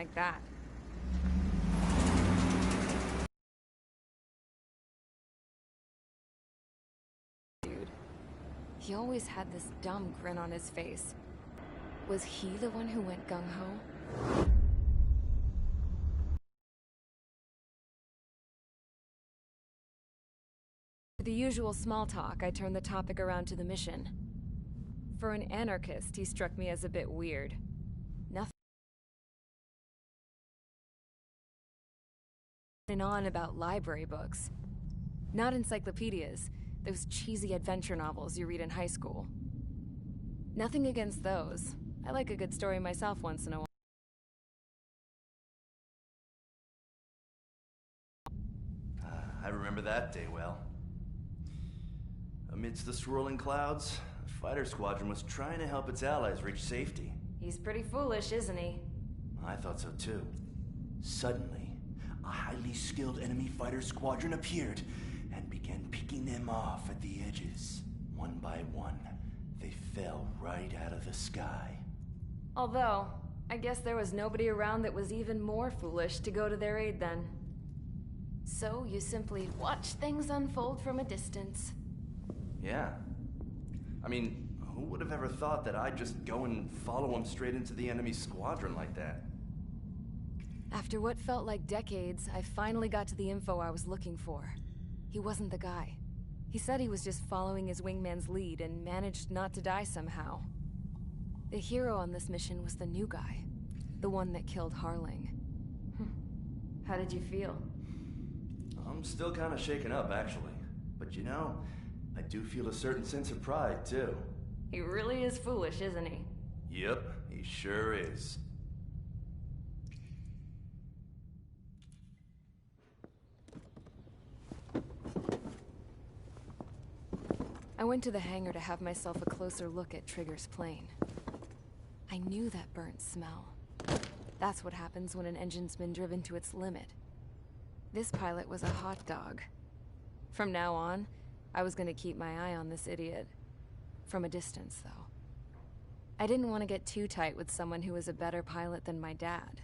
like that. Dude. He always had this dumb grin on his face. Was he the one who went gung-ho? For the usual small talk, I turned the topic around to the mission. For an anarchist, he struck me as a bit weird. Nothing on about library books. Not encyclopedias, those cheesy adventure novels you read in high school. Nothing against those. I like a good story myself once in a while. I remember that day well. Amidst the swirling clouds, the fighter squadron was trying to help its allies reach safety. He's pretty foolish, isn't he? I thought so too. Suddenly, a highly skilled enemy fighter squadron appeared and began picking them off at the edges. One by one, they fell right out of the sky. Although, I guess there was nobody around that was even more foolish to go to their aid then. So you simply watch things unfold from a distance. Yeah. I mean, who would have ever thought that I'd just go and follow him straight into the enemy squadron like that? After what felt like decades, I finally got to the info I was looking for. He wasn't the guy. He said he was just following his wingman's lead and managed not to die somehow. The hero on this mission was the new guy. The one that killed Harling. How did you feel? I'm still kind of shaken up, actually. But you know, I do feel a certain sense of pride, too. He really is foolish, isn't he? Yep, he sure is. I went to the hangar to have myself a closer look at Trigger's plane. I knew that burnt smell. That's what happens when an engine's been driven to its limit. This pilot was a hot dog. From now on, I was gonna keep my eye on this idiot. From a distance, though. I didn't want to get too tight with someone who was a better pilot than my dad.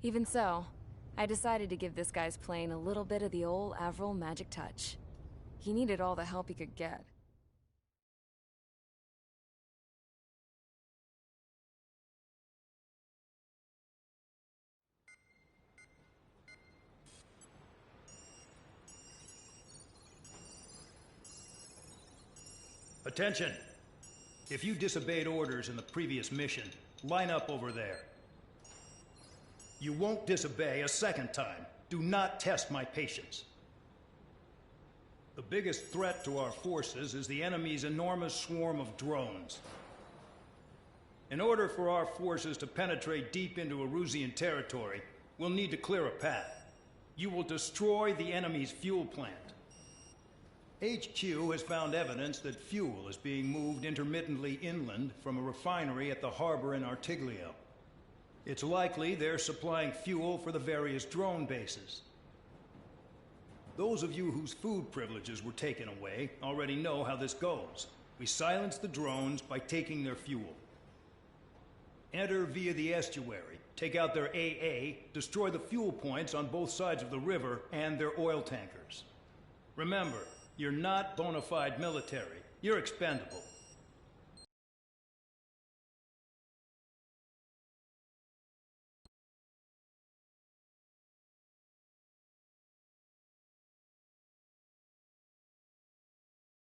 Even so, I decided to give this guy's plane a little bit of the old Avril magic touch. He needed all the help he could get. Attention! If you disobeyed orders in the previous mission, line up over there. You won't disobey a second time. Do not test my patience. The biggest threat to our forces is the enemy's enormous swarm of drones. In order for our forces to penetrate deep into Erusian territory, we'll need to clear a path. You will destroy the enemy's fuel plant. HQ has found evidence that fuel is being moved intermittently inland from a refinery at the harbor in Artiglio. It's likely they're supplying fuel for the various drone bases. Those of you whose food privileges were taken away already know how this goes. We silence the drones by taking their fuel. Enter via the estuary, take out their AA, destroy the fuel points on both sides of the river and their oil tankers. Remember, you're not bona fide military. You're expendable.